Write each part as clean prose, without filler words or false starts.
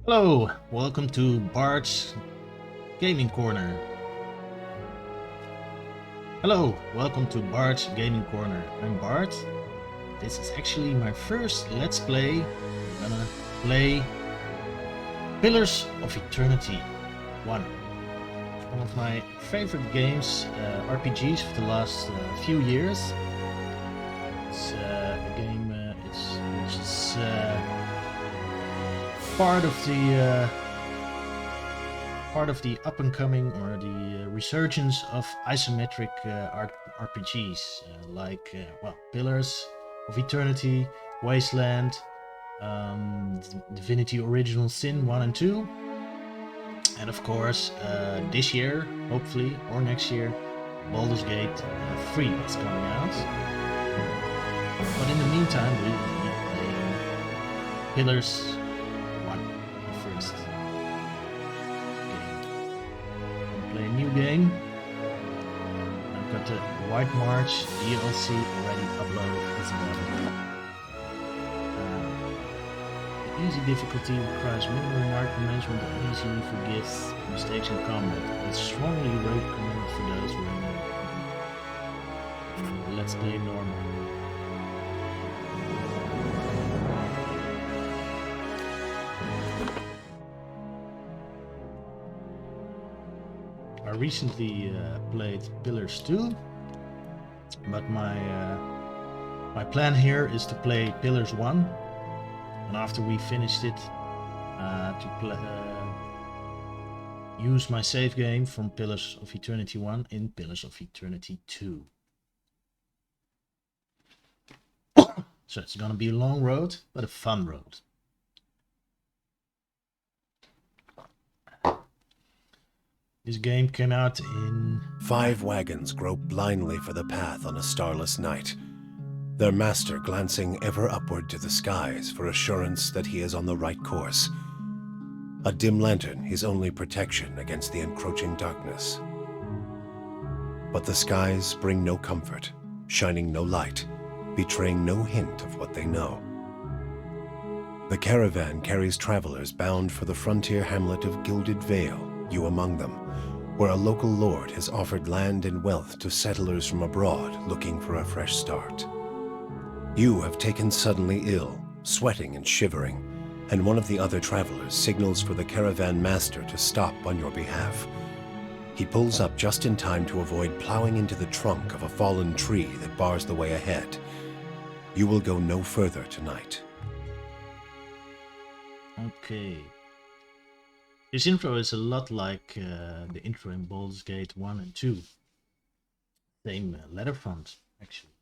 Hello, welcome to Bart's Gaming Corner. Hello, welcome to Bart's Gaming Corner. I'm Bart. This is actually my first Let's Play. We're gonna play Pillars of Eternity 1. It's one of my favorite games, RPGs for the last few years. It's a game which is part of the up and coming or the resurgence of isometric RPGs like Pillars of Eternity, Wasteland, Divinity Original Sin 1 and 2, and of course this year, hopefully, or next year, Baldur's Gate 3 is coming out. But in the meantime, we will be playing Pillars 1, the first game. I'll play a new game. I've got the White March DLC already uploaded as well. The easy difficulty requires minimal micromanagement and easily forgives mistakes in combat. It's strongly recommended for those who are new. Let's play normal. I recently played Pillars 2, but my plan here is to play Pillars 1, and after we finished it, use my save game from Pillars of Eternity 1 in Pillars of Eternity 2. So it's gonna be a long road, but a fun road. This game came out in... 5 wagons grope blindly for the path on a starless night, their master glancing ever upward to the skies for assurance that he is on the right course. A dim lantern his only protection against the encroaching darkness. But the skies bring no comfort, shining no light, betraying no hint of what they know. The caravan carries travelers bound for the frontier hamlet of Gilded Vale, you among them, where a local lord has offered land and wealth to settlers from abroad looking for a fresh start. You have taken suddenly ill, sweating and shivering, and one of the other travelers signals for the caravan master to stop on your behalf. He pulls up just in time to avoid plowing into the trunk of a fallen tree that bars the way ahead. You will go no further tonight. Okay. This intro is a lot like the intro in Baldur's Gate 1 and 2. Same letter font, actually.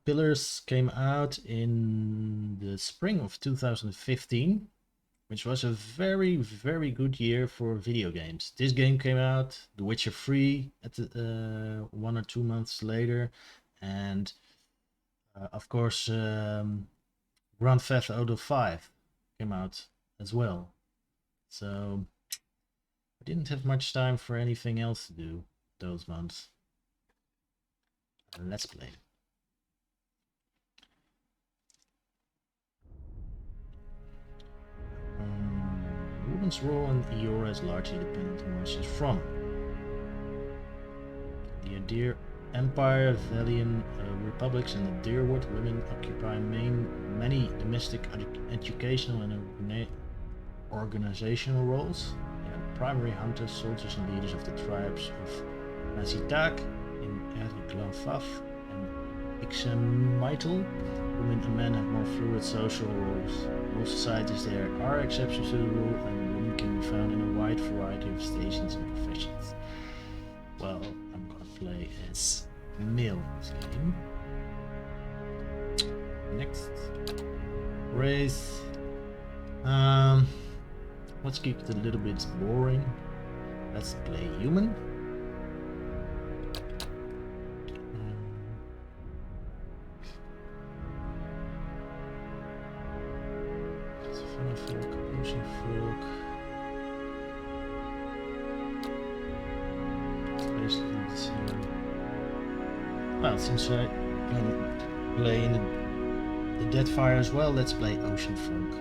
Pillars came out in the spring of 2015, which was a very, very good year for video games. This game came out, The Witcher 3 at the, 1 or 2 months later, and of course Grand Theft Auto 5 came out as well. So I didn't have much time for anything else to do those months. Let's play. Women's role in Eora is largely dependent on where she's from. The Adir Empire, Valian republics, and the Deerwood women occupy many domestic, educational, and organizational roles. They are primary hunters, soldiers, and leaders of the tribes of Nazitak in Erglanfaf and Ixamital. Women and men have more fluid social roles. In all societies there are exceptions to the rule, and women can be found in a wide variety of stations and professions. Well, I'm gonna play as male in this game. Next. Race. Let's keep it a little bit boring. Let's play human. Well, since I can play in the Deadfire as well, let's play Ocean Folk.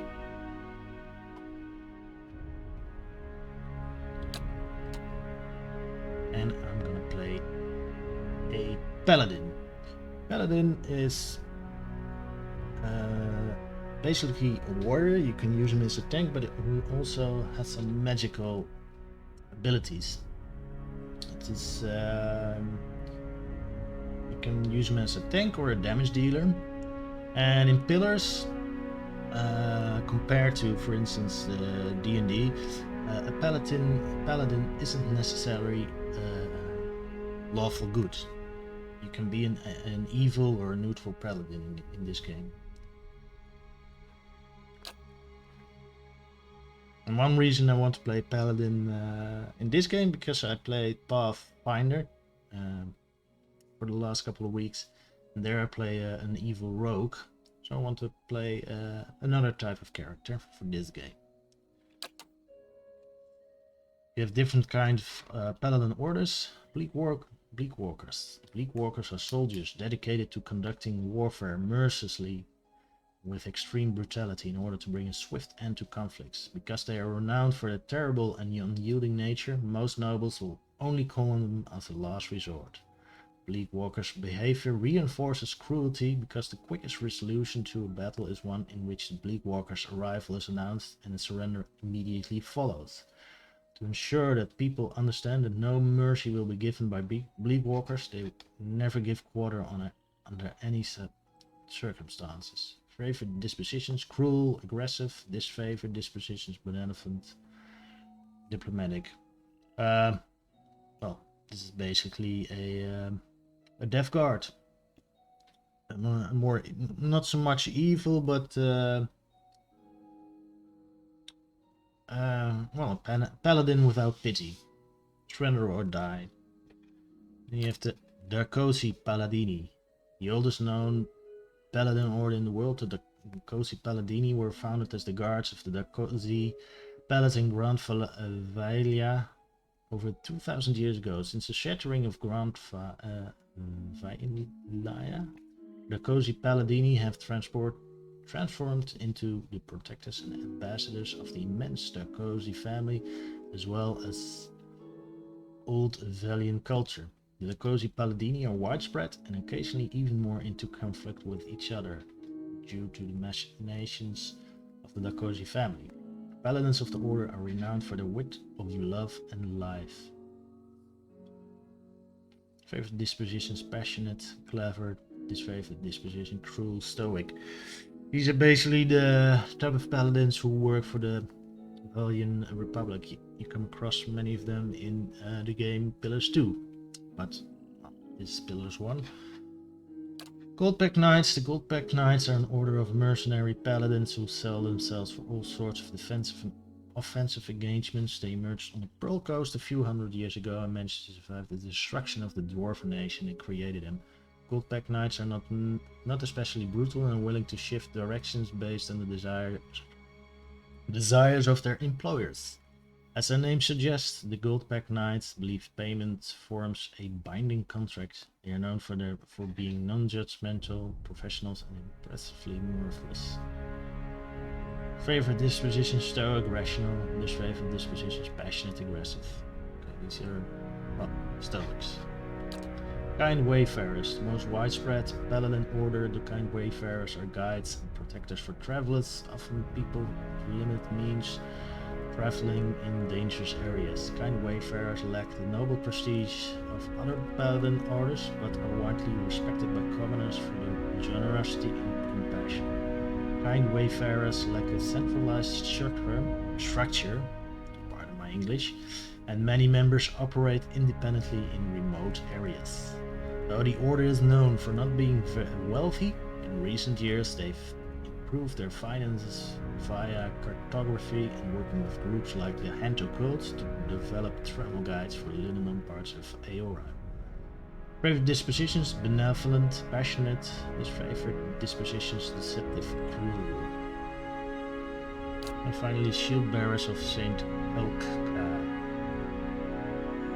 Paladin. Paladin is basically a warrior. You can use him as a tank, but he also has some magical abilities. It is you can use him as a tank or a damage dealer. And in pillars, compared to, for instance, D&D, a paladin isn't necessarily lawful good. You can be an evil or a neutral paladin in this game. And one reason I want to play Paladin in this game, because I played Pathfinder for the last couple of weeks, and there I play an evil rogue, so I want to play another type of character for this game. You have different kind of Paladin orders. Bleakwalkers. Bleakwalkers are soldiers dedicated to conducting warfare mercilessly with extreme brutality in order to bring a swift end to conflicts. Because they are renowned for their terrible and unyielding nature, most nobles will only call on them as a last resort. Bleakwalkers' behavior reinforces cruelty because the quickest resolution to a battle is one in which the Bleakwalkers' arrival is announced and a surrender immediately follows. To ensure that people understand that no mercy will be given by Bleakwalkers, they never give quarter under any circumstances. Favored dispositions: cruel, aggressive. Disfavored dispositions: benevolent, diplomatic. Well, this is basically a death guard. More, not so much evil, but well, paladin without pity. Surrender or die. Then you have the Darkosi Paladini, the oldest known Paladin order in the world. The Darkosi Paladini were founded as the guards of the Darkosi Palace in Grand Valia over 2,000 years ago. Since the shattering of Grand Valia, Darkosi Paladini have transformed into the protectors and ambassadors of the immense Darkosi family, as well as old Valian culture. The Darkosi Paladini are widespread and occasionally even more into conflict with each other due to the machinations of the Darkosi family. The Paladins of the order are renowned for their wit of love and life. Favorite dispositions: passionate, clever. Disfavored disposition: cruel, stoic. These are basically the type of paladins who work for the Valian Republic. You come across many of them in the game Pillars 2. But this is Pillars 1. Goldback Knights. The Goldback Knights are an order of mercenary paladins who sell themselves for all sorts of offensive engagements. They emerged on the Pearl Coast a few hundred years ago and managed to survive the destruction of the Dwarven nation that created them. Goldback Knights are not especially brutal and are willing to shift directions based on the desires of their employers. As their name suggests, the Goldback Knights believe payment forms a binding contract. They are known for being non-judgmental professionals and impressively merciless. Favorite dispositions: stoic, rational. Disfavored dispositions: passionate, aggressive. Okay, these are, well, stoics. Kind Wayfarers. The most widespread Paladin order, the Kind Wayfarers are guides and protectors for travelers, often people with limited means traveling in dangerous areas. Kind Wayfarers lack the noble prestige of other Paladin orders, but are widely respected by commoners for their generosity and compassion. Kind Wayfarers lack a centralized structure, pardon my English, and many members operate independently in remote areas. Though the order is known for not being very wealthy, in recent years they've improved their finances via cartography and working with groups like the Hanto Cult to develop travel guides for Linneman parts of Aora. Favorite dispositions: benevolent, passionate. Disfavored dispositions: deceptive, cruel. And finally, Shield Bearers of Saint Elka.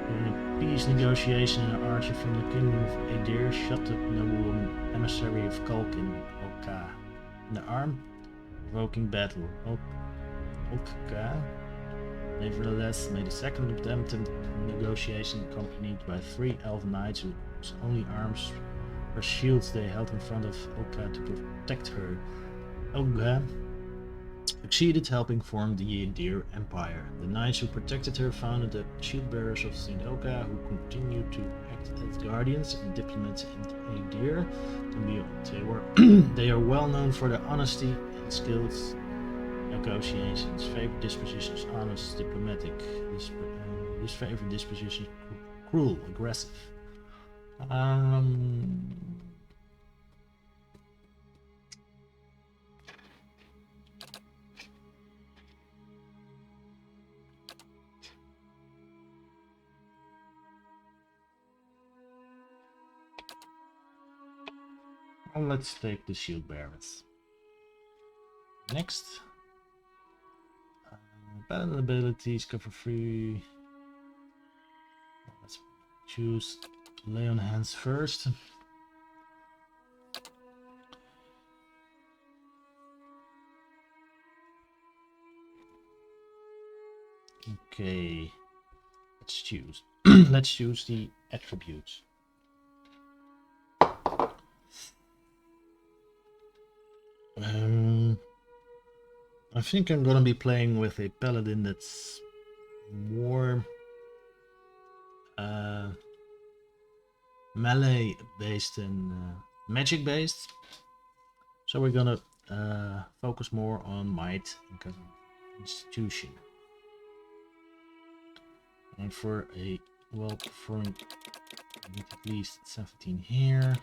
During a peace negotiation, an archer from the kingdom of Adir shot the noblewoman emissary of Kalkin, Olka, in the arm, provoking battle. Olka, nevertheless, made a second attempt at negotiation accompanied by 3 elf knights whose only arms her shields they held in front of Oka to protect her. Oka succeeded, helping form the Aedir Empire. The knights who protected her founded the Shield Bearers of St. Oka, who continued to act as guardians and diplomats in Aedir and beyond. They are well known for their honesty and skills negotiations. Favorite dispositions: honest, diplomatic. His favorite disposition: cruel, aggressive. Well, let's take the Shield Bearers. Next. Paladin abilities, cover free. Let's choose lay on hands first. Okay, let's choose. Let's choose the attributes. I think I'm gonna be playing with a paladin that's more melee based and magic based. So we're gonna focus more on might and constitution. And for a well-performing, I need at least 17 here.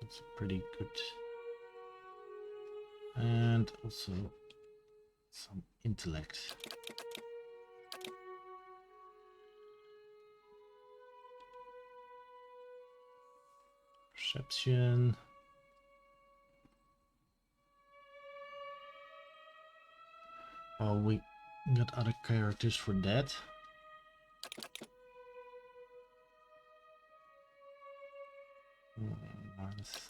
That's pretty good. And also some intellect. Perception. Oh, we got other characters for that. Nice.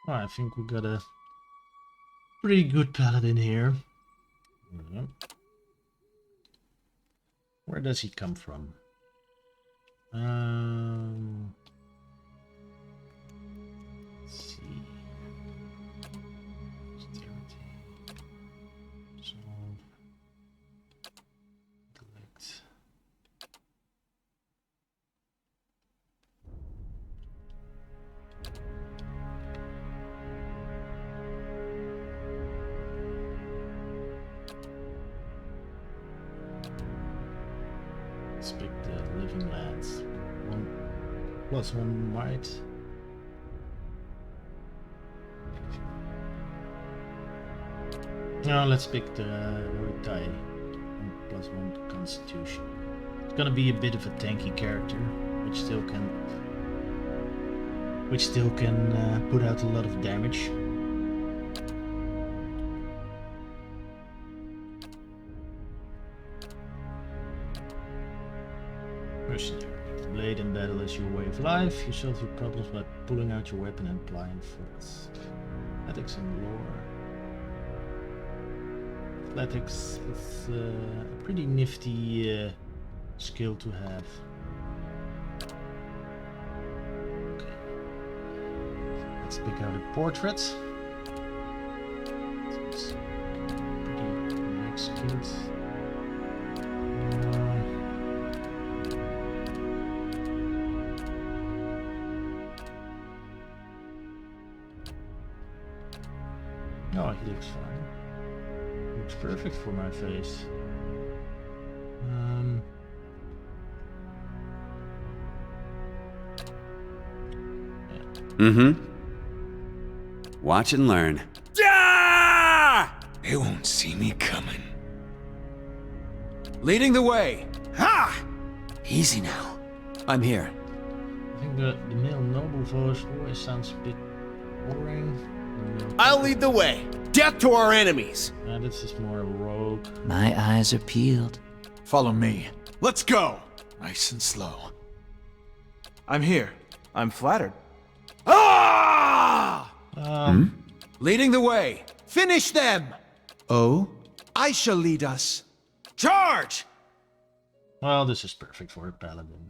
Oh, I think we got a pretty good paladin here. Yep. Where does he come from? Let's see. Dexterity. Resolve. Intellect. Let's pick the living lands. 1+1 might. No, let's pick the Roitai. 1+1 constitution. It's gonna be a bit of a tanky character, which still can put out a lot of damage. Mercenary. Blade in battle is your way of life. You solve your problems by pulling out your weapon and applying force. Athletics and lore. Athletics is a pretty nifty skill to have. Okay. Let's pick out a portrait. It's pretty nice skills. Oh, he looks fine. Looks perfect for my face. Mm-hmm. Watch and learn. Ah! They won't see me coming. Leading the way. Ha! Easy now. I'm here. I think the male noble voice always sounds a bit boring. I'll lead the way. Death to our enemies. This is more rogue. My eyes are peeled. Follow me. Let's go. Nice and slow. I'm here. I'm flattered. Ah! Leading the way. Finish them. Oh? I shall lead us. Charge! Well, this is perfect for a paladin.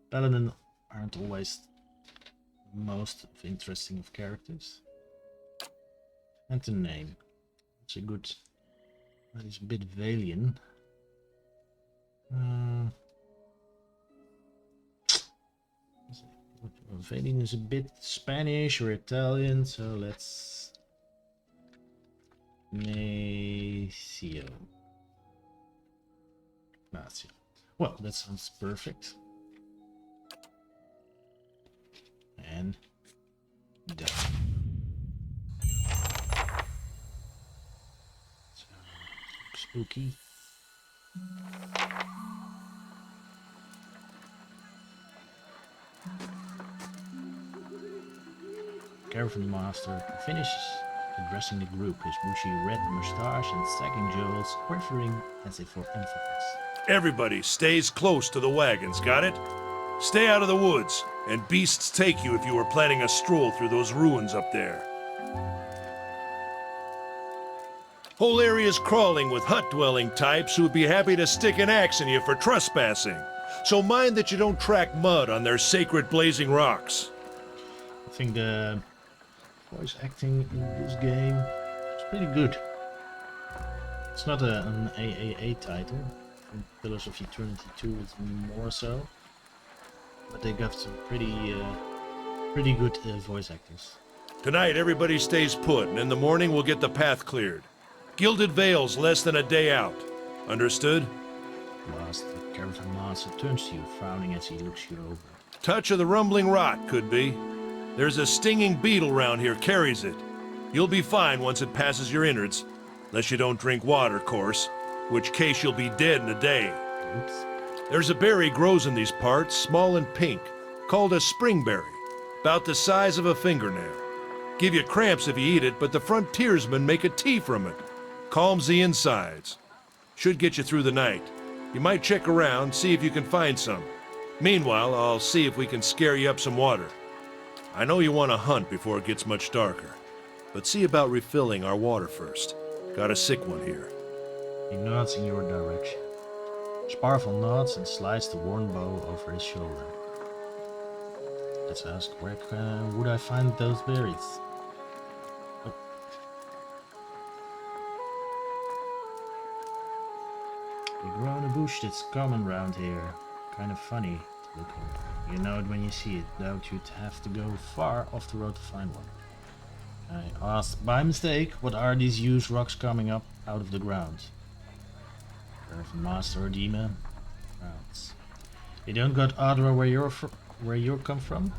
Paladin aren't always the most interesting of characters. And the name. It's a good... It's a bit Valian. Valian is a bit Spanish or Italian, so let's... Nacio. Nacio. Well, that sounds perfect. And done. So, spooky. Caravan Master finishes addressing the group, his bushy red moustache and sagging jowls quivering as if for emphasis. Everybody stays close to the wagons, got it? Stay out of the woods, and beasts take you if you were planning a stroll through those ruins up there. Whole area's crawling with hut-dwelling types who would be happy to stick an axe in you for trespassing. So mind that you don't track mud on their sacred blazing rocks. I think the voice acting in this game is pretty good. It's not an AAA title. In Pillars of Eternity 2 it's more so. But they got some pretty good voice actors. Tonight everybody stays put, and in the morning we'll get the path cleared. Gilded Vale's less than a day out. Understood? Last, the Caravan Master turns to you, frowning as he looks you over. Touch of the rumbling rot, could be. There's a stinging beetle round here, carries it. You'll be fine once it passes your innards. Unless you don't drink water, course. Which case you'll be dead in a day. Oops. There's a berry grows in these parts, small and pink, called a springberry. About the size of a fingernail. Give you cramps if you eat it, but the frontiersmen make a tea from it. Calms the insides. Should get you through the night. You might check around, see if you can find some. Meanwhile, I'll see if we can scare you up some water. I know you want to hunt before it gets much darker, but see about refilling our water first. Got a sick one here. He nods in your direction. Sparvel nods and slides the worn bow over his shoulder. Let's ask, where would I find those berries? Oh. They grow in a bush that's common round here. Kind of funny looking. You know it when you see it. Doubt you'd have to go far off the road to find one. I asked by mistake, what are these huge rocks coming up out of the ground? Caravan Master or demon? Frowns. You don't got Adra where you come from?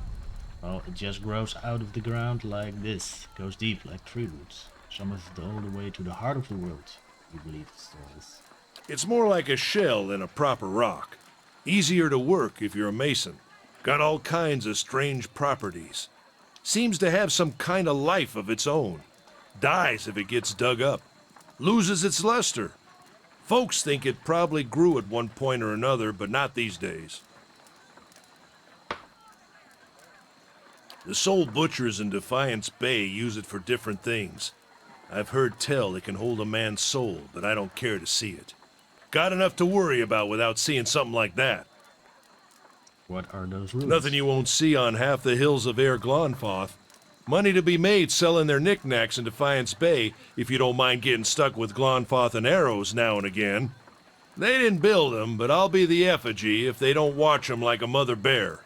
Well, it just grows out of the ground like this. Goes deep like tree roots. Some of it all the way to the heart of the world. You believe the stories. It's more like a shell than a proper rock. Easier to work if you're a mason. Got all kinds of strange properties. Seems to have some kind of life of its own. Dies if it gets dug up. Loses its luster. Folks think it probably grew at one point or another, but not these days. The soul butchers in Defiance Bay use it for different things. I've heard tell it can hold a man's soul, but I don't care to see it. Got enough to worry about without seeing something like that. What are those ruins? Nothing you won't see on half the hills of Air Glonfoth. Money to be made selling their knickknacks in Defiance Bay if you don't mind getting stuck with Glonfoth and arrows now and again. They didn't build them, but I'll be the effigy if they don't watch them like a mother bear.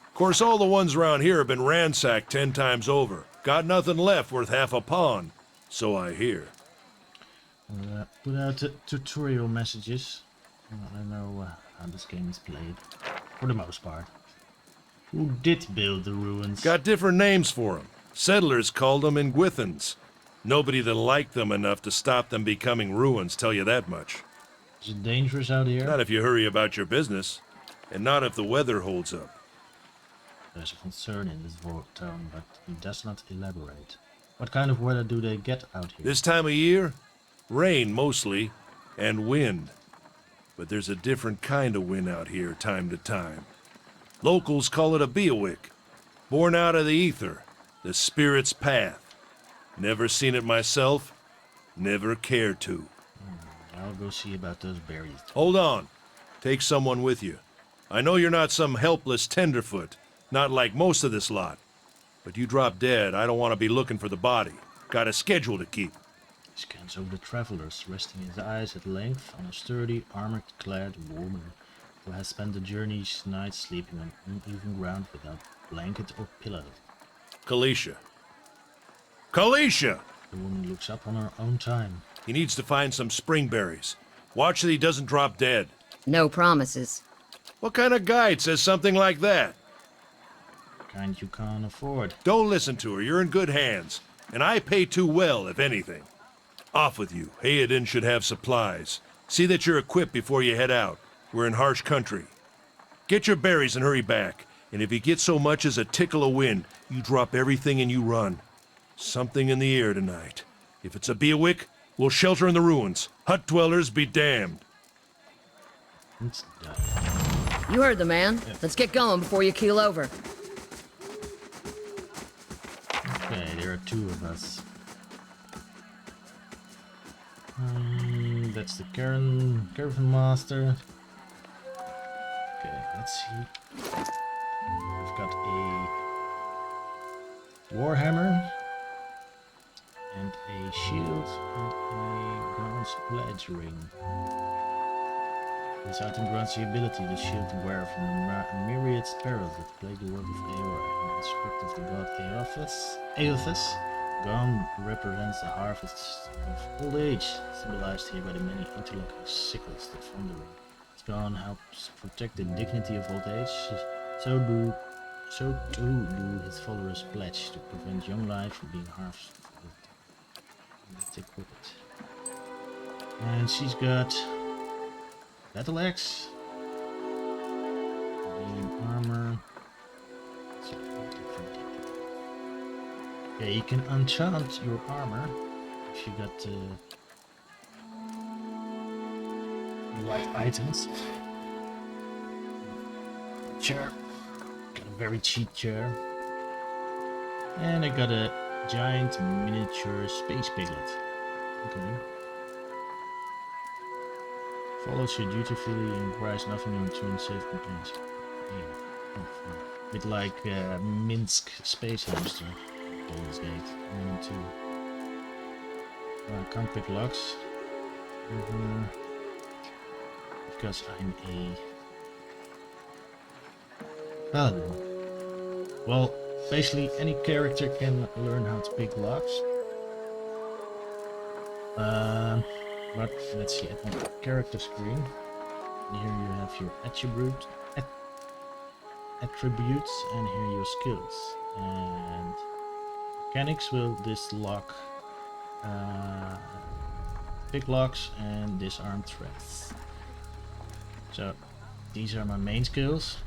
Of course, all the ones around here have been ransacked 10 times over. Got nothing left worth half a pawn, so I hear. Put out tutorial messages. I know how this game is played. For the most part. Who did build the ruins? Got different names for them. Settlers called them Ingwithans. Nobody that liked them enough to stop them becoming ruins, tell you that much. Is it dangerous out here? Not if you hurry about your business, and not if the weather holds up. There's a concern in this town, but he does not elaborate. What kind of weather do they get out here? This time of year, rain mostly, and wind. But there's a different kind of wind out here time to time. Locals call it a beawick, born out of the ether, the spirit's path. Never seen it myself, never cared to. I'll go see about those berries. Hold on. Take someone with you. I know you're not some helpless tenderfoot, not like most of this lot. But you drop dead, I don't want to be looking for the body. Got a schedule to keep. He scans over the travelers, resting his eyes at length on a sturdy, armored-clad woman who has spent the journey's night sleeping on uneven ground without blanket or pillow. Kalisha. Kalisha! The woman looks up on her own time. He needs to find some springberries. Watch that he doesn't drop dead. No promises. What kind of guide says something like that? Kind you can't afford. Don't listen to her. You're in good hands. And I pay too well, if anything. Off with you. Hayden should have supplies. See that you're equipped before you head out. We're in harsh country. Get your berries and hurry back. And if you get so much as a tickle of wind, you drop everything and you run. Something in the air tonight. If it's a beawick, we'll shelter in the ruins. Hut dwellers be damned. It's done. You heard the man. Let's get going before you keel over. Okay, there are two of us. That's the Caravan Master. Okay, let's see. We've got a Warhammer and a shield and a bronze pledge ring. This item grants the ability to shield the wearer from the myriad sparrows that plague the world of Eora. In respect of the god Eothas, Gone represents the harvest of old age, symbolized here by the many interlocking sickles that form the ring. Gone helps protect the dignity of old age, so too do his followers pledge to prevent young life from being harvested. Let's equip it. And she's got battle axe, medium armor. Yeah, you can enchant your armor if you got the right items. Chair, got a very cheap chair, and I got a giant miniature space piglet. Okay. Follows you dutifully and requires nothing in return save complaints. Yeah. Oh, bit like Minsk space hamster. Baldur's Gate 1 and 2. I can't pick locks. Because I'm a Paladin. Well, basically any character can learn how to pick locks. But let's see at my character screen. And here you have your attributes and here your skills. And mechanics will dislock pick locks and disarm threats. So these are my main skills,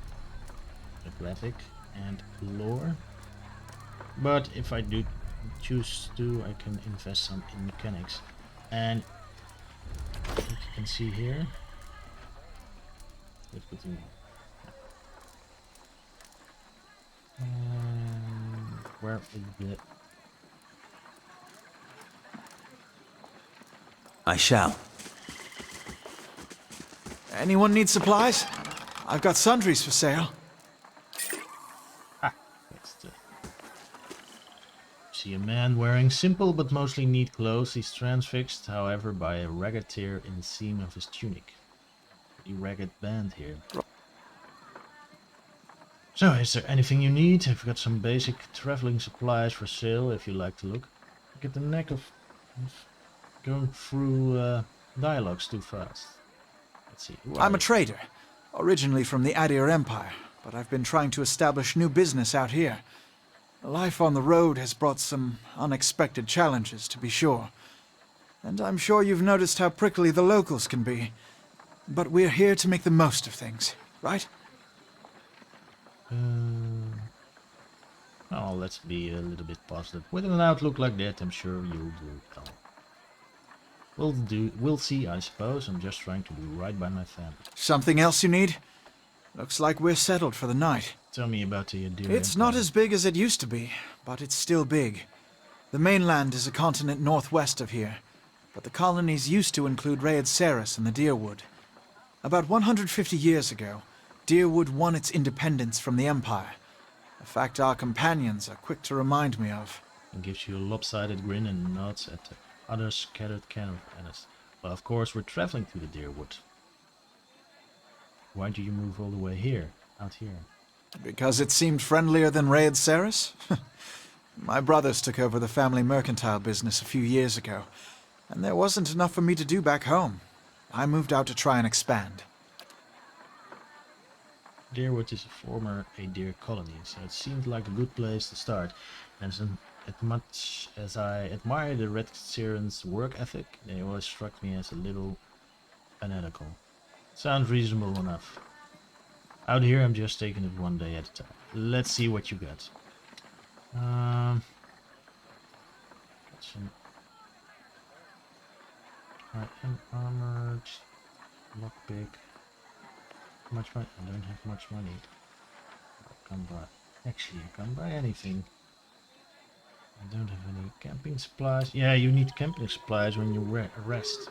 Athletic and Lore. But if I do choose to, I can invest some in mechanics. And like you can see here, let's put in where is the I shall. Anyone need supplies? I've got sundries for sale. that's the see a man wearing simple but mostly neat clothes. He's transfixed, however, by a ragged tear in the seam of his tunic. Pretty ragged band here. So, is there anything you need? I've got some basic traveling supplies for sale if you like to look. I get the knack of going through dialogues too fast. Let's see. I'm a trader, originally from the Adir Empire, but I've been trying to establish new business out here. Life on the road has brought some unexpected challenges, to be sure. And I'm sure you've noticed how prickly the locals can be. But we're here to make the most of things, right? Oh, let's be a little bit positive. With an outlook like that, I'm sure you'll do well. We'll see, I suppose. I'm just trying to do right by my family. Something else you need? Looks like we're settled for the night. Tell me about the deer. It's not as big as it used to be, but it's still big. The mainland is a continent northwest of here, but the colonies used to include Rhaed Saris and the Deerwood. About 150 years ago, Deerwood won its independence from the Empire. A fact our companions are quick to remind me of. And gives you a lopsided grin and nods at the other scattered cannons. Well, of course, we're traveling to the Deerwood. Why do you move all the way here, out here? Because it seemed friendlier than Rhaed Saris? My brothers took over the family mercantile business a few years ago, and there wasn't enough for me to do back home. I moved out to try and expand. Deerwood is a former deer colony, so it seemed like a good place to start. And as much as I admire the Red Sirens' work ethic, they always struck me as a little fanatical. Sounds reasonable enough. Out here I'm just taking it one day at a time. Let's see what you got. Got some armored lockpick. How much money? I don't have much money. I can't buy. Actually, I can't buy anything. I don't have any camping supplies. Yeah, you need camping supplies when you rest.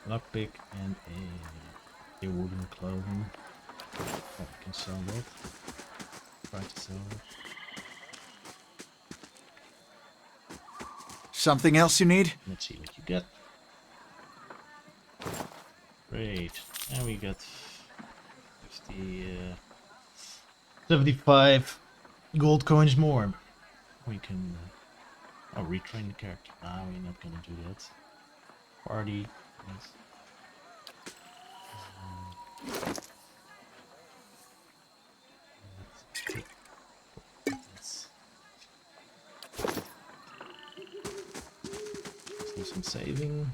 Lockpick and a wooden clothing. Oh, I can sell that. Try to sell it. Something else you need? Let's see what you get. Great. And we got 75 gold coins more. We can retrain the character. No, we're not gonna do that. Party. Yes. Let's do some saving.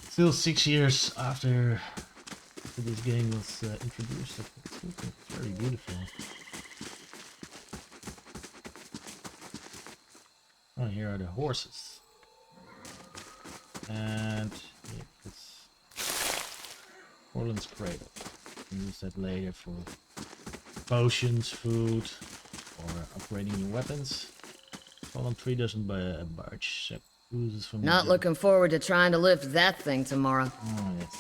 Still 6 years after this game was introduced. It's looking very beautiful. Oh, here are the horses. And yeah, it's Orland's Cradle. You can use that later for potions, food, or upgrading your weapons. Fallen Tree doesn't buy a barge. Oozes from Not looking forward to trying to lift that thing tomorrow. Oh, yes.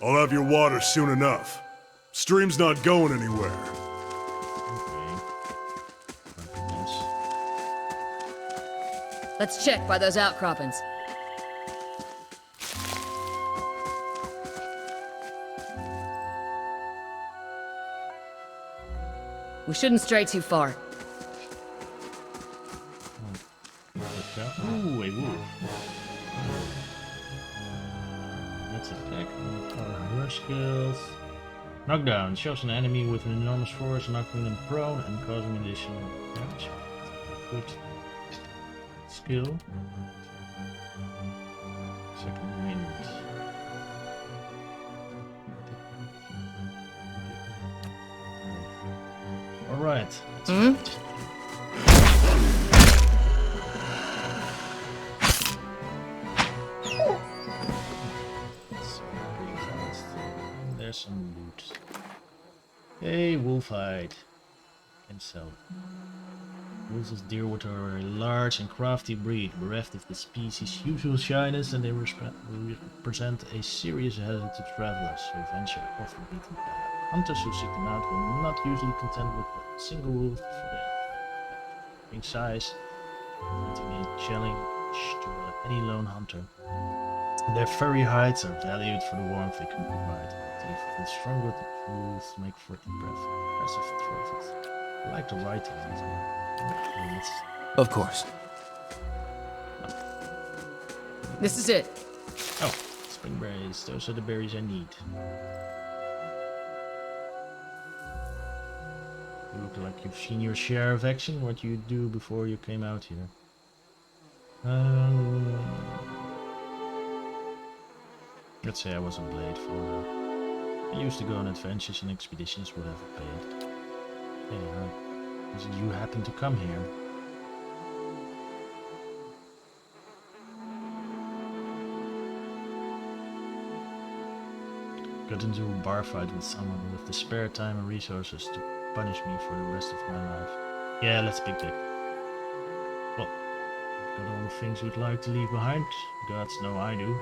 I'll have your water soon enough. Stream's not going anywhere. Let's check by those outcroppings. We shouldn't stray too far. Ooh, a wolf. Let's attack. Rush skills. Knockdown shows an enemy with an enormous force, knocking them prone and causing additional damage. Good skill. Second wind. Alright. There's some loot. Hey, wolf hide. and so. Wolves of Deerwood are a large and crafty breed, bereft of the species' usual shyness, and they represent a serious hazard to travelers who venture off the beaten path. Hunters who seek them out will not usually contend with a single wolf for their in size, presenting a challenge to any lone hunter. Their furry hides are valued for the warmth they can provide. Teeth with stronger tools make for impressive trophies. I like the writing on this one. Of course. This is it. Oh, spring berries. Those are the berries I need. You look like you've seen your share of action. What you do before you came out here? Let's say I was a blade for. I used to go on adventures and expeditions, whatever paid. Yeah, did you happen to come here? Got into a bar fight with someone with the spare time and resources to punish me for the rest of my life. Yeah, let's pick that. Well, got all the things you'd like to leave behind? Gods know I do.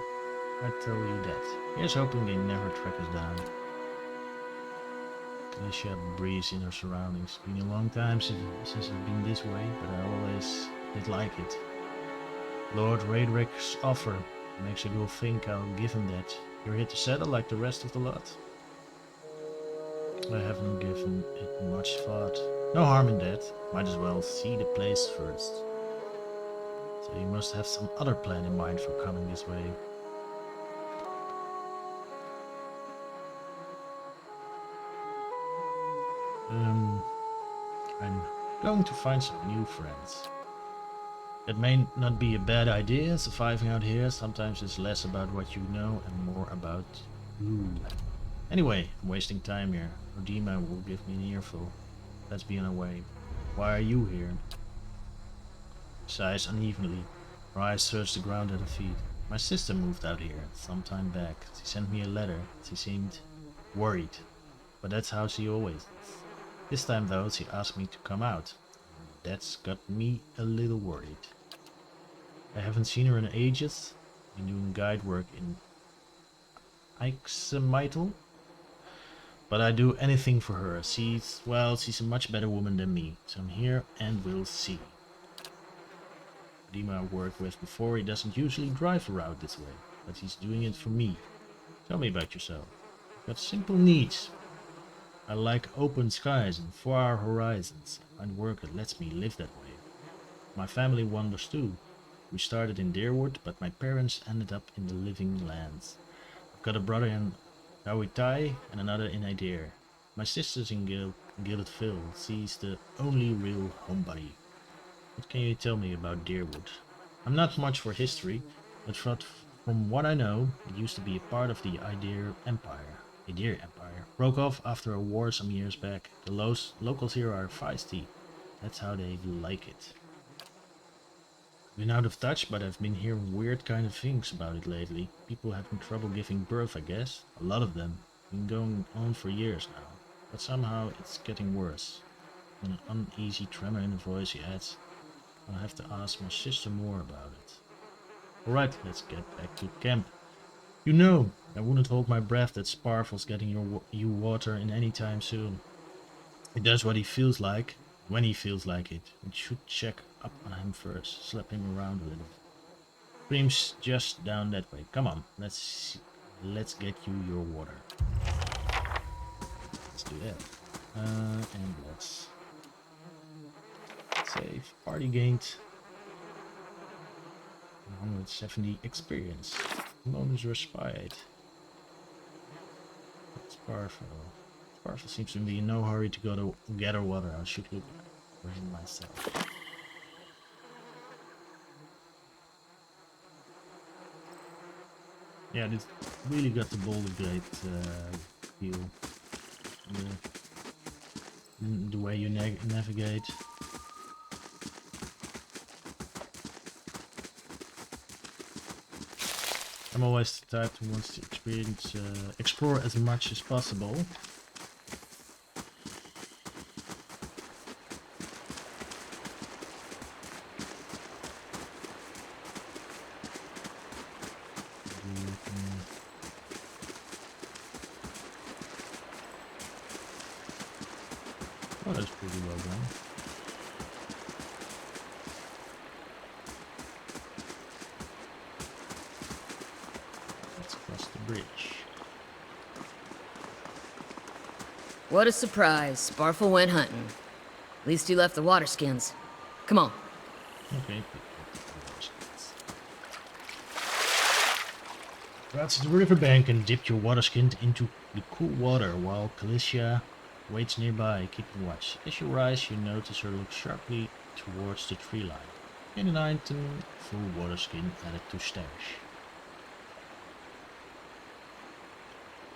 I tell you that. Here's hoping they never track us down. Glacier breeze in our surroundings. Been a long time since I've been this way, but I always did like it. Lord Raedric's offer makes a girl think I'll give him that. You're here to settle like the rest of the lot. I haven't given it much thought. No harm in that. Might as well see the place first. So you must have some other plan in mind for coming this way. I'm going to find some new friends. It may not be a bad idea, surviving out here. Sometimes it's less about what you know and more about who. Anyway, I'm wasting time here. Odima will give me an earful. Let's be on our way. Why are you here? Sighs unevenly. Her eyes search the ground at her feet. My sister moved out here some time back. She sent me a letter. She seemed worried. But that's how she always is. This time though, she asked me to come out. That's got me a little worried. I haven't seen her in ages. Been doing guide work in Ixamital. But I do anything for her. She's a much better woman than me. So I'm here and we'll see. Dima I worked with before, he doesn't usually drive around this way. But he's doing it for me. Tell me about yourself. I've got simple needs. I like open skies and far horizons. I find work that lets me live that way. My family wanders too. We started in Deerwood, but my parents ended up in the Living Lands. I've got a brother in Tawitai and another in Adair. My sister's in Gilded Phil. She's the only real homebody. What can you tell me about Deerwood? I'm not much for history, but from what I know, it used to be a part of the Adair Empire. Broke off after a war some years back. The locals here are feisty. That's how they like it. Been out of touch, but I've been hearing weird kind of things about it lately. People having trouble giving birth, I guess. A lot of them. Been going on for years now. But somehow it's getting worse. With an uneasy tremor in the voice, he adds, I'll have to ask my sister more about it. Alright, let's get back to camp. You know, I wouldn't hold my breath that Sparfle's getting you water in any time soon. He does what he feels like, when he feels like it. We should check up on him first, slap him around a little. Scream's just down that way. Come on, let's get you your water. Let's do that. And let's save. Party gained 170 experience. Moments respite. Sparfle seems to be in no hurry to go to gather water. I should look for him myself. Yeah, this really got the Boulder Gate feel. The way you navigate. I'm always the type who wants to explore as much as possible. Oh, that's pretty well done. Let's cross the bridge. What a surprise. Sparfle went hunting. At least he left the water skins. Come on. Okay. Go to the riverbank and dip your water skin into the cool water while Calicia waits nearby, keeping watch. As you rise, you notice her look sharply towards the tree line. In an item, full water skin added to stash.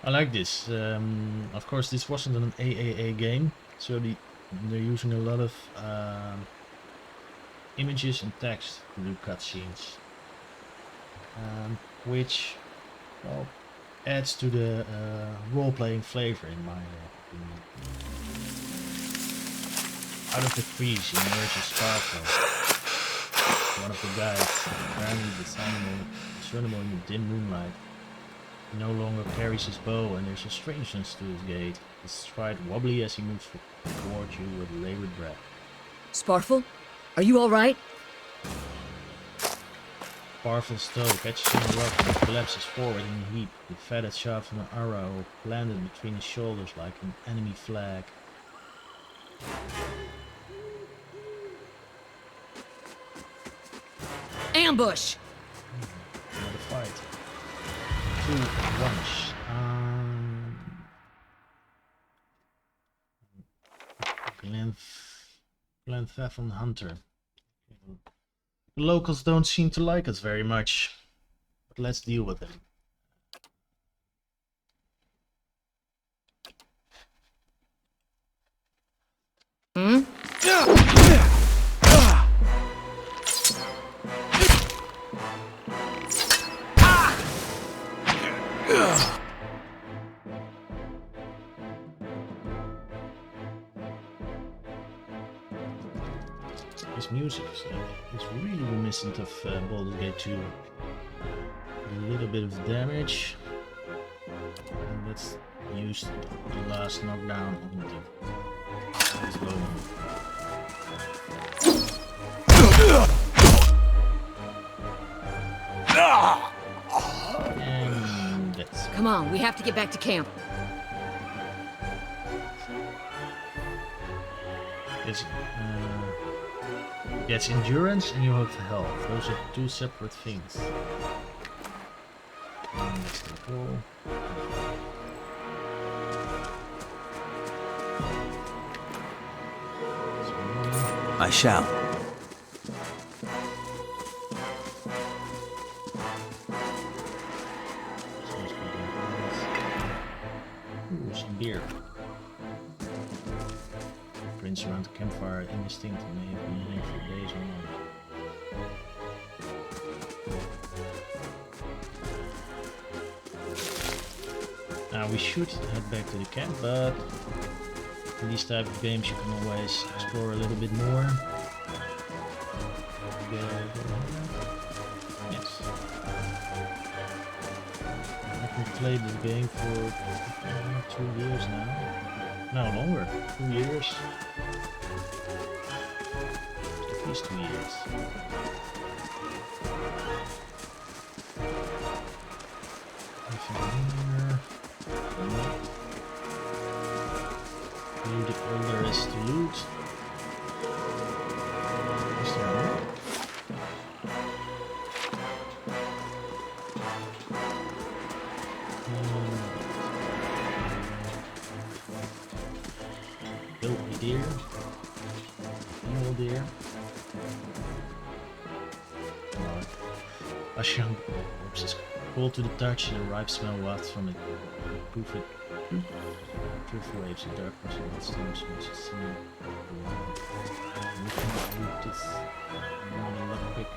I like this. Of course, this wasn't an AAA game, so they're using a lot of images and text to do cutscenes, which, well, adds to the role-playing flavor in my opinion. Out of the trees emerges Sparkle, one of the guys, apparently discernible in the dim moonlight. He no longer carries his bow, and there's a strangeness to his gait. His stride wobbly as he moves toward you with labored breath. Sparfle? Are you alright? Sparfle's toe catches in the rock and collapses forward in a heap. The fatted shaft of an arrow landed between his shoulders like an enemy flag. Ambush! Another fight. 2 at once. Glenthefon Hunter. The locals don't seem to like us very much, but let's deal with them. Hmm? His music is really reminiscent of Baldur's Gate 2. A little bit of damage. And let's use the last knockdown on the low. And that's it. Come on, we have to get back to camp. It's endurance and you have health. Those are 2 separate things. And that's the goal. I shall. Ooh, some beer. Prints around the campfire indistinct and may have been hidden for days or months. Now we should head back to the camp, but in these type of games you can always explore a little bit more. Yes. I've played this game for 2 years now. No, longer. 2 years. At least 2 years. Anything here? Loot all there is to loot. Is there more? Built deer. Mule deer. Ashram corpse is cold to the touch and a ripe smell wafts from it. Proof it. Truth waves in darkness and what storms much as seen. We can loot this. Not quick.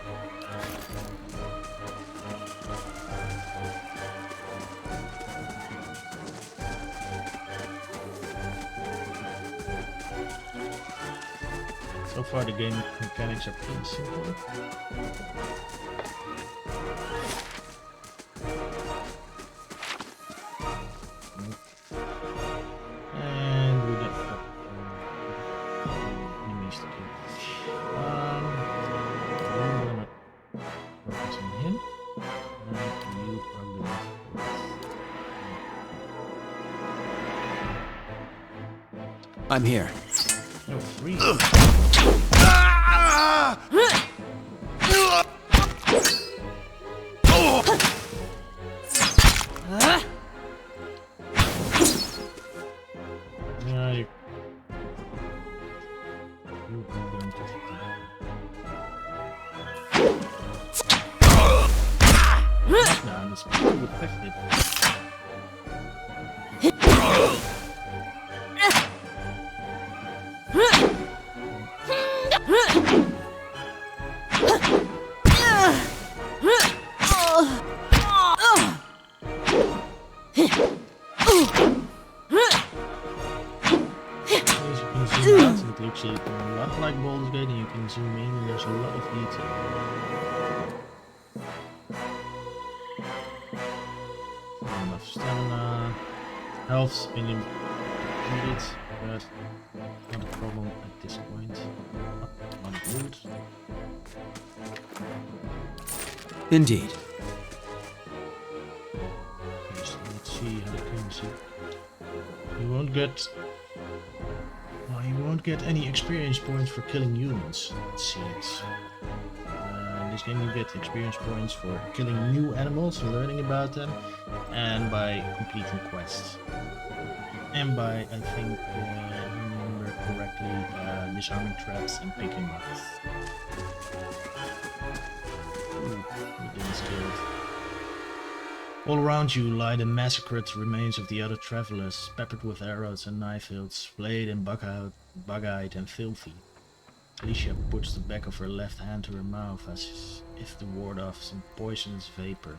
So far the game mechanics are pretty simple. And we I'm here. No, 3. Yeah, you going to knockdown is pretty effective. It looks like a lot like Baldur's Gate, and you can zoom in and there's a lot of detail. Not enough stamina. Health's been impeded, but not a problem at this point. Not good. Indeed. Okay, so let's see how the currency. You won't get. Well, you won't get any experience points for killing humans. Let's see it. In this game you get experience points for killing new animals and learning about them, and by completing quests. And by, I think, remember correctly, disarming traps and picking rocks. Ooh, we didn't killed. All around you lie the massacred remains of the other travelers, peppered with arrows and knife hilts, flayed and bug-eyed and filthy. Alicia puts the back of her left hand to her mouth as if to ward off some poisonous vapor.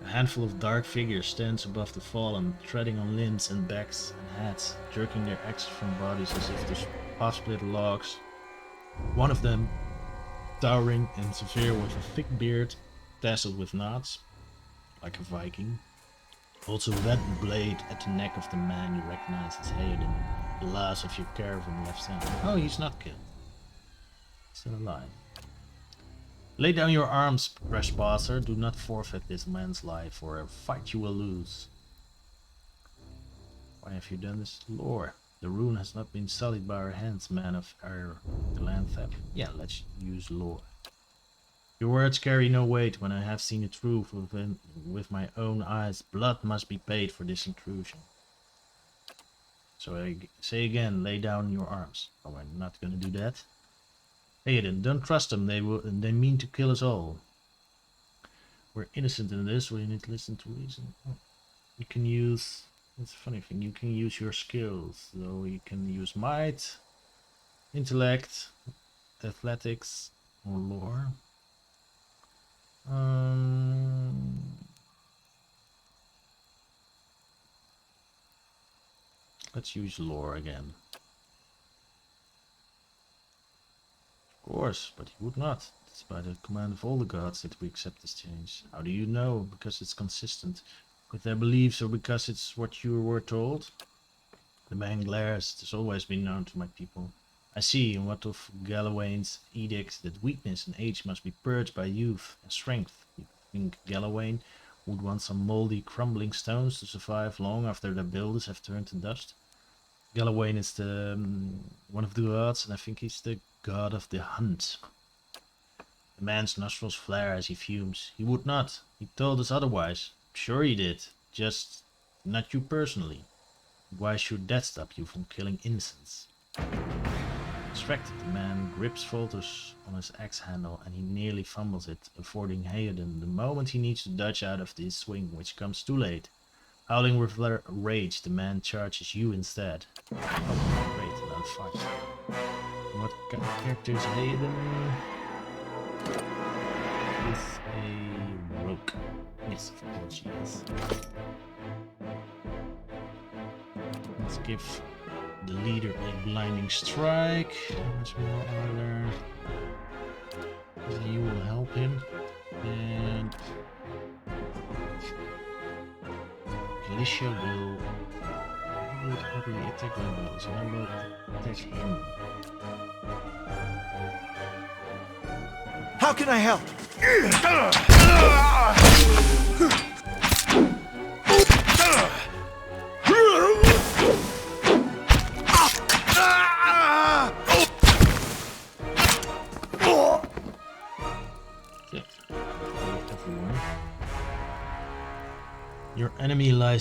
A handful of dark figures stands above the fallen, treading on limbs and backs and heads, jerking their axes from bodies as if to half-split logs. One of them, towering and severe with a thick beard, tasseled with knots, like a Viking, holds a red blade at the neck of the man you recognize as Hayden, the last of your caravan left standing. Oh, he's not killed. Still alive. Lay down your arms, trespasser. Do not forfeit this man's life, or a fight you will lose. Why have you done this? Lore. The rune has not been sullied by our hands, man of our Glanthep. Yeah, let's use lore. Your words carry no weight when I have seen the truth with my own eyes. Blood must be paid for this intrusion. So I say again, lay down your arms. Oh, I'm not gonna do that. Hayden, don't trust them. They mean to kill us all. We're innocent in this. We need to listen to reason. Oh, you can use. It's a funny thing. You can use your skills. So you can use might, intellect, athletics, or lore. Let's use lore again. Of course, but he would not. It's by the command of all the gods that we accept this change. How do you know? Because it's consistent with their beliefs, or because it's what you were told? The man glares. It has always been known to my people. I see in what of Galawain's edict that weakness and age must be purged by youth and strength. You think Galawain would want some moldy, crumbling stones to survive long after their builders have turned to dust? Galawain is the one of the gods, and I think he's the god of the hunt. The man's nostrils flare as he fumes. He would not. He told us otherwise. Sure he did. Just not you personally. Why should that stop you from killing innocents? Distracted, the man grips falters on his axe handle and he nearly fumbles it, affording Hayden the moment he needs to dodge out of this swing, which comes too late. Howling with rage, the man charges you instead. Oh, great, another fight. What character is Hayden? He's a rogue. Yes, of course he is. Let's give the leader a blinding strike. How much more are there? You will help him. And Alicia will probably attack my bow, so I will attack him. How can I help?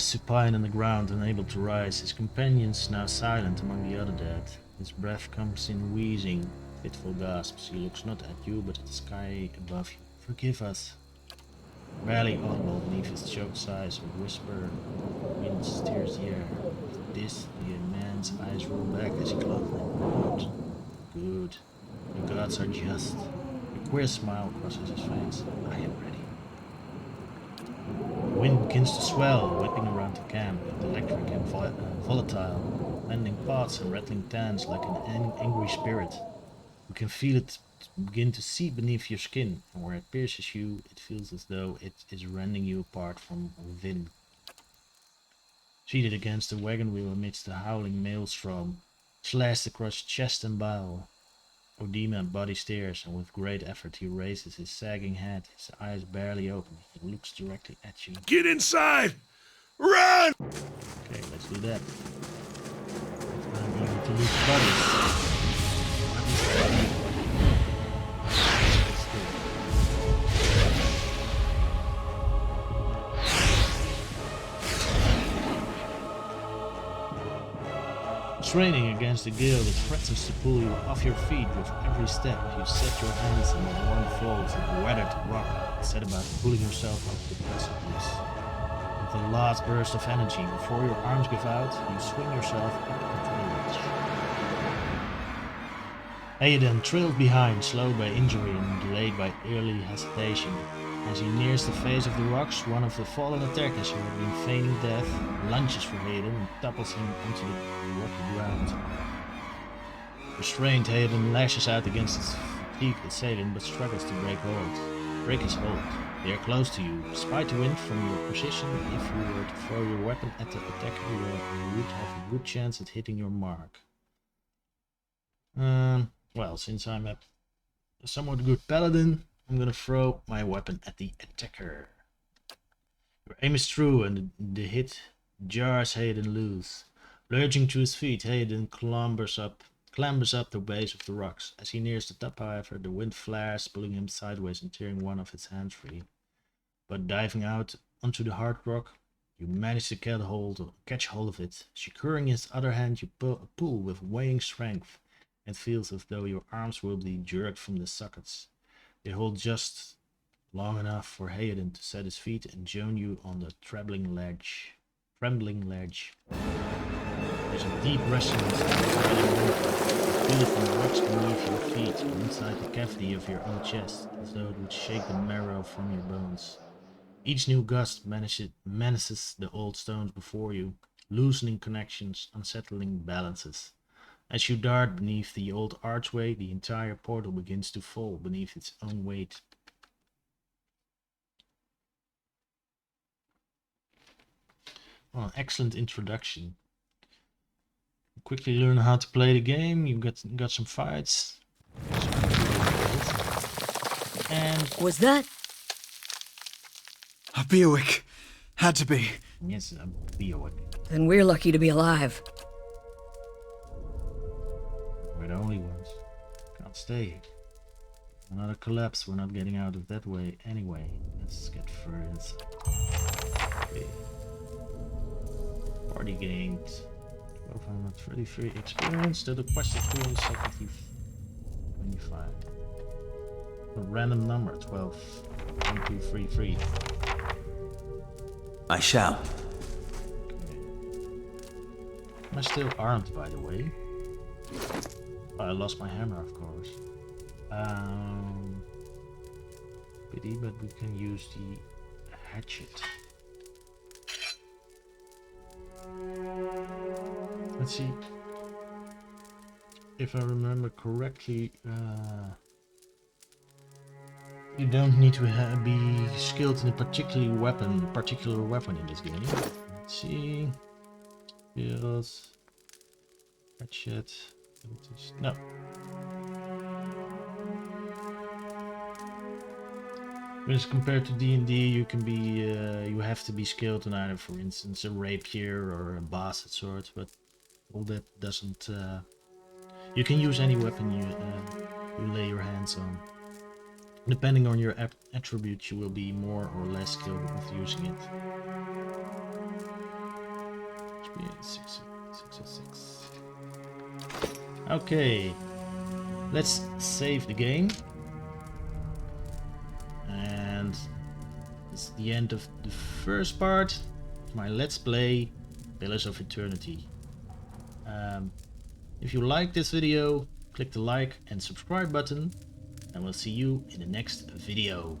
lies supine on the ground, unable to rise, his companions now silent among the other dead. His breath comes in wheezing, fitful gasps. He looks not at you, but at the sky above you. Forgive us. Barely audible beneath his choked sighs, a whisper. Wind steers the air. With this, the man's eyes roll back as he closes them. Good. The gods are just. A queer smile crosses his face. I am ready. The wind begins to swell, whipping around the camp, electric and volatile, bending pots and rattling tans like an angry spirit. You can feel it begin to seep beneath your skin, and where it pierces you, it feels as though it is rending you apart from within. Seated against the wagon wheel amidst the howling maelstrom, slashed across chest and bowel, Odema body stares, and with great effort he raises his sagging head, his eyes barely open. He looks directly at you. Get inside! Run! Okay, let's do that. I'm going to lose bodies. Straining against the gale that threatens to pull you off your feet with every step, you set your hands in the warm folds of weathered rock and set about pulling yourself up the precipice. With a last burst of energy, before your arms give out, you swing yourself up into the ledge. Aiden trailed behind, slowed by injury and delayed by early hesitation. As he nears the face of the rocks, one of the fallen attackers who had been feigning death lunges for Hayden and topples him onto the rocky ground. Restrained, Hayden lashes out against his fatigued assailant but struggles to break his hold. They are close to you. Despite the wind from your position, if you were to throw your weapon at the attacker, you would have a good chance at hitting your mark. Well, since I'm a somewhat good paladin, I'm gonna throw my weapon at the attacker. Your aim is true and the hit jars Hayden loose. Lurching to his feet, Hayden clambers up the base of the rocks. As he nears the top, however, the wind flares, pulling him sideways and tearing one of his hands free. But diving out onto the hard rock, you manage to catch hold of it. Securing his other hand, you pull with weighing strength. It feels as though your arms will be jerked from the sockets. They hold just long enough for Hayden to set his feet and join you on the trembling ledge. There's a deep resonance in the swirling wind. You feel it from the rocks beneath your feet and inside the cavity of your own chest, as though it would shake the marrow from your bones. Each new gust menaces the old stones before you, loosening connections, unsettling balances. As you dart beneath the old archway, the entire portal begins to fall beneath its own weight. Well, an excellent introduction. You quickly learn how to play the game. You got some fights. And Was that? A Beowick. Had to be. yes, a Beowick. Then we're lucky to be alive. We're the only ones. Can't stay. Another collapse. We're not getting out of that way anyway. Let's get further inside. Okay. Party gained 1233 experience. The requested 325. A random number 12. 1233. I shall. Okay. Am I still armed, by the way? I lost my hammer, of course. Pity, but we can use the hatchet. Let's see. If I remember correctly, you don't need to be skilled in a particular weapon in this game. Let's see. Skills. Hatchet. No. Whereas compared to D&D, you can be, you have to be skilled in either, for instance, a rapier or a bastard sword, but all that doesn't. You can use any weapon you lay your hands on. Depending on your attributes, you will be more or less skilled with using it. 606. Okay, let's save the game. And it's the end of the first part of my Let's Play Pillars of Eternity. If you like this video, click the like and subscribe button, and we'll see you in the next video.